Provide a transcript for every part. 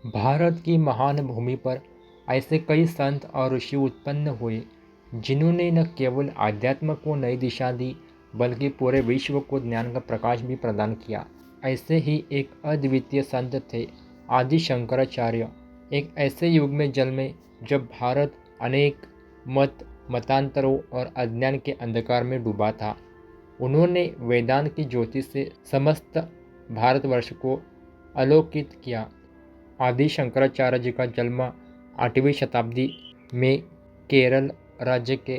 भारत की महान भूमि पर ऐसे कई संत और ऋषि उत्पन्न हुए जिन्होंने न केवल आध्यात्म को नई दिशा दी बल्कि पूरे विश्व को ज्ञान का प्रकाश भी प्रदान किया। ऐसे ही एक अद्वितीय संत थे आदि शंकराचार्य। एक ऐसे युग में जन्मे जब भारत अनेक मतांतरों और अज्ञान के अंधकार में डूबा था। उन्होंने वेदांत की ज्योति से समस्त भारतवर्ष को आलोकित किया। आदि शंकराचार्य जी का जन्म 8वीं शताब्दी में केरल राज्य के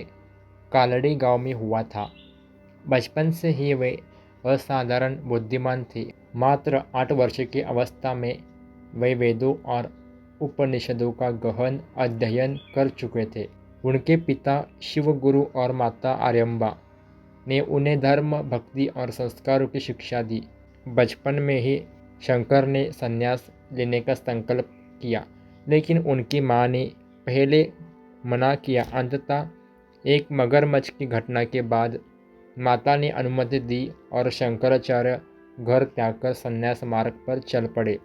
कालड़ी गांव में हुआ था। बचपन से ही वे असाधारण बुद्धिमान थे। मात्र 8 वर्ष की अवस्था में वे वेदों और उपनिषदों का गहन अध्ययन कर चुके थे। उनके पिता शिवगुरु और माता आर्यम्बा ने उन्हें धर्म, भक्ति और संस्कारों की शिक्षा दी। बचपन में ही शंकर ने संन्यास लेने का संकल्प किया, लेकिन उनकी मां ने पहले मना किया। अंततः एक मगरमच्छ की घटना के बाद माता ने अनुमति दी और शंकराचार्य घर त्यागकर संन्यास मार्ग पर चल पड़े।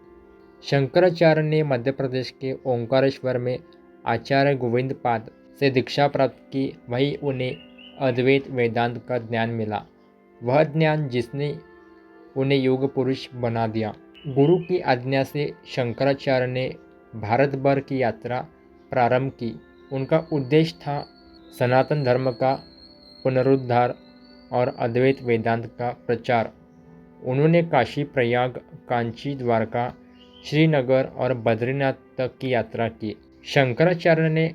शंकराचार्य ने मध्य प्रदेश के ओंकारेश्वर में आचार्य गोविंद पाद से दीक्षा प्राप्त की। वही उन्हें अद्वैत वेदांत का ज्ञान मिला, वह ज्ञान जिसने उन्हें योग पुरुष बना दिया। गुरु की आज्ञा से शंकराचार्य ने भारत भर की यात्रा प्रारंभ की। उनका उद्देश्य था सनातन धर्म का पुनरुद्धार और अद्वैत वेदांत का प्रचार। उन्होंने काशी, प्रयाग, कांची, द्वारका, श्रीनगर और बद्रीनाथ तक की यात्रा की। शंकराचार्य ने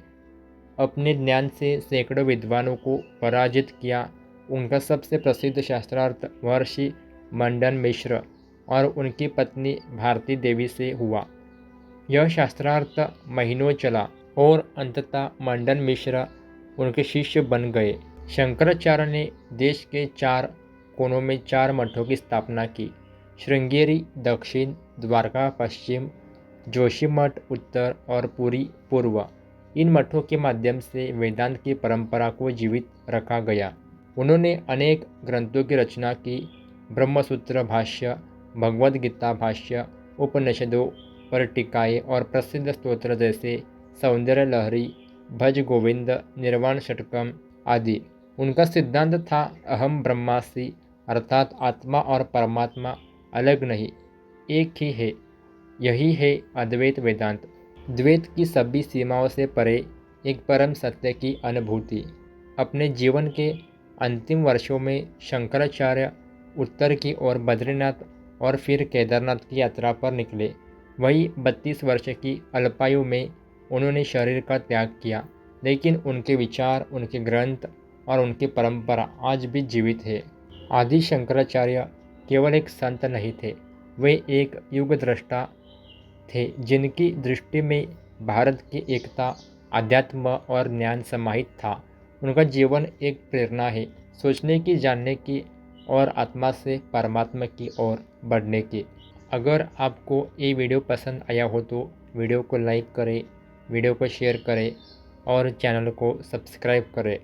अपने ज्ञान से सैकड़ों विद्वानों को पराजित किया। उनका सबसे प्रसिद्ध शास्त्रार्थ महर्षि मंडन मिश्र और उनकी पत्नी भारती देवी से हुआ। यह शास्त्रार्थ महीनों चला और अंततः मंडन मिश्र उनके शिष्य बन गए। शंकराचार्य ने देश के 4 कोनों में 4 मठों की स्थापना की। श्रृंगेरी दक्षिण, द्वारका पश्चिम, जोशीमठ उत्तर और पुरी पूर्व। इन मठों के माध्यम से वेदांत की परंपरा को जीवित रखा गया। उन्होंने अनेक ग्रंथों की रचना की। ब्रह्मसूत्र भाष्य, भगवद गीता भाष्य, उपनिषदों पर टीकाएँ और प्रसिद्ध स्तोत्र जैसे सौंदर्य लहरी, भज गोविंद, निर्वाण षटकम आदि। उनका सिद्धांत था अहम ब्रह्मास्मि, अर्थात आत्मा और परमात्मा अलग नहीं, एक ही है। यही है अद्वैत वेदांत, द्वैत की सभी सीमाओं से परे एक परम सत्य की अनुभूति। अपने जीवन के अंतिम वर्षों में शंकराचार्य उत्तर की ओर बद्रीनाथ और फिर केदारनाथ की यात्रा पर निकले। वही 32 वर्ष की अल्पायु में उन्होंने शरीर का त्याग किया, लेकिन उनके विचार, उनके ग्रंथ और उनकी परंपरा आज भी जीवित है। आदि शंकराचार्य केवल एक संत नहीं थे, वे एक युग दृष्टा थे जिनकी दृष्टि में भारत की एकता, अध्यात्म और ज्ञान समाहित था। उनका जीवन एक प्रेरणा है, सोचने की, जानने की और आत्मा से परमात्मा की ओर बढ़ने की। अगर आपको ये वीडियो पसंद आया हो तो वीडियो को लाइक करें, वीडियो को शेयर करें और चैनल को सब्सक्राइब करें।